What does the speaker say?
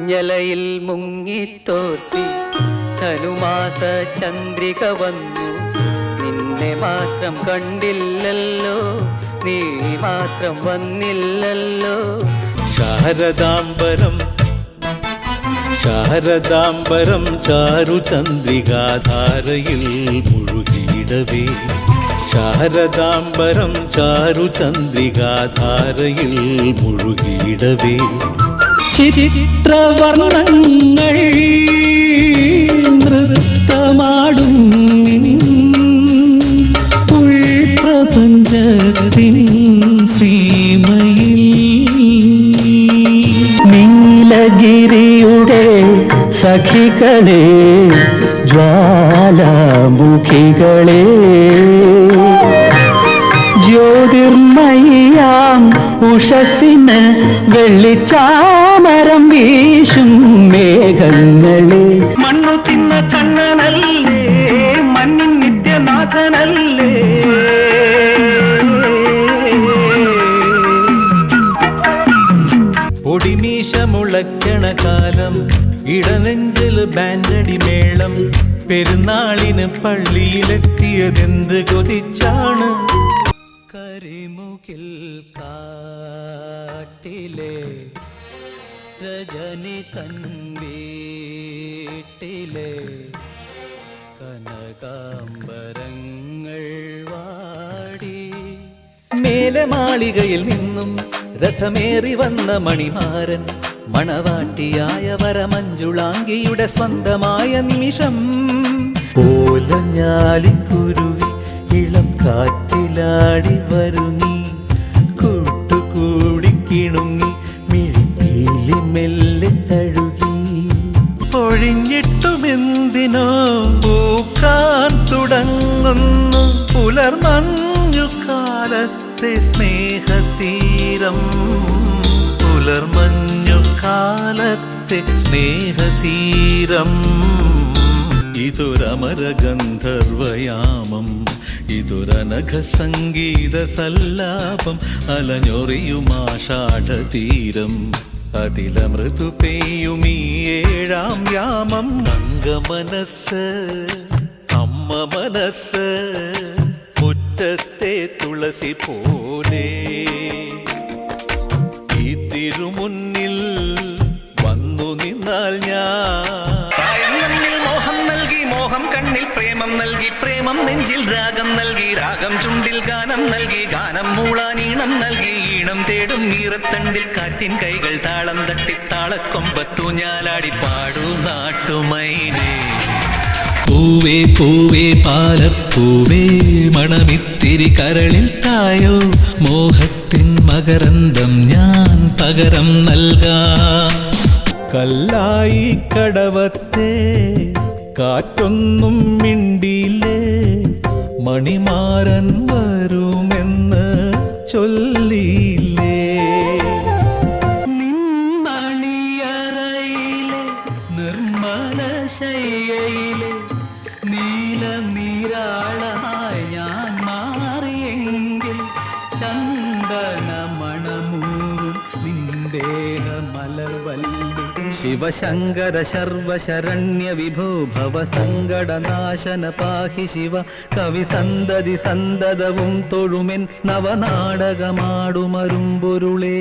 മഞ്ഞലയിൽ മുങ്ങിത്തോർത്തി ധനുമാസ ചന്ദ്രിക വന്നു. നിന്നെ മാത്രം കണ്ടില്ലല്ലോ, നീ മാത്രം വന്നില്ലല്ലോ. ശാരദാംബരം ശാരദാംബരം ചാരുചന്ദ്രികാധാരയിൽ മുഴുകിയിടവേ. ശാരദാംബരം ചാരുചന്ദ്രികാധാരയിൽ മുഴുകിയിടവേ. ചിത്രവർണ്ണങ്ങൾ നൃത്തമാടും ഉൾപ്രപഞ്ചത്തിൻ സീമയിൽ നീലഗിരിയുടെ സഖികളെ ജ്വാലാമുഖികളെ ജ്യോതിർമയാം ഉഷസ്സിന് വെള്ളിച്ചാമരം വീശും മേഘങ്ങളെ. മണ്ണു തിന്ന കണ്ണനല്ലേ, മണ്ണിൻ നിത്യനാഥനല്ലേ. പൊടിമീശ മുളയ്ക്കണ കാലം, ഇടനെഞ്ചില് ബാൻഡടി മേളം. പെരുന്നാളിന് പള്ളിയിലെത്തിയതെന്ത് കൊതിച്ചാണ്. കരിമുകിൽ കാട്ടിലെ രജനി തൻ വീട്ടിലെ കനകാംബരങ്ങൾ വാടി. മേലെ മാളികയിൽ നിന്നും രഥമേറി വന്ന മണിമാരൻ, മണവാട്ടിയായ വരമഞ്ജുളാംഗിയുടെ സ്വന്തമായ നിമിഷം. ഓലഞ്ഞാലിക്കുരുവി ഇളം കാറ്റിലാടി വരുന്നീ, കൂട്ടുകൂടി കിണുങ്ങി മിഴിപ്പീലി മെല്ലെ തഴുകി. ഒഴിഞ്ഞിട്ടുമെന്തിനോ പൂക്കാൻ തുടങ്ങുന്നു പുലർമഞ്ഞുകാലത്തെ സ്നേഹതീരം. പുലർമഞ്ഞുകാലത്തെ സ്നേഹതീരം. ഇതൊരമരഗന്ധർവയാമം, ഇതൊരനഘ സംഗീത സല്ലാപം. അലഞ്ഞൊറിയുമാഷാഢതീരം, അതിലമൃദു പെയ്യുമീ ഏഴാം യാമം. അംഗമനസ് അമ്മ മനസ്സ് മുറ്റത്തെ തുളസി പോലെ ഈ തിരുമുന്നിൽ വന്നു നിന്നാൽ ഞാൻ. മോഹം നൽകി, മോഹം കണ്ണിൽ പ്രേമം നൽകി, പ്രേമം നെഞ്ചിൽ രാഗം നൽകി, രാഗം ചുണ്ടിൽ ഗാനം നൽകി, ഗാനം മൂളാനീണം നൽകി. ഈണം തേടും ഈറത്തണ്ടിൽ കാറ്റിൻ കൈകൾ താളം തട്ടി താളക്കൊമ്പത്തു ഞാലാടി പാടൂ നാട്ടുമൈനേ. പൂവേ പൂവേ പാലപ്പൂവേ മണമിത്തിരി കരളിൽ തായോ, മോഹത്തിൻ മകരന്തം ഞാൻ പകരം നൽകാം. കല്ലായി കടവത്തെ കാറ്റൊന്നും മിണ്ടിയില്ലേ, മണിമാരൻ വരുമെന്ന് ചൊല്ലിയില്ലേ. നിൻമണിയറയിലെ നിർമ്മല ശയ്യയിലെ നീലനീരാളമായി ഞാൻ മാറിയെങ്കിൽ ചന്ദന മണമൂറും നിന്ദേഹ മലർവല്ലി. ശിവശങ്കര ശർവശരണ്യ വിഭോ ഭവ സങ്കടനാശന പാഹി ശിവ. കവി സന്തതി സന്തതവും തൊഴുമെൻ നവനാടകമാടുമരുമ്പൊരുളേ.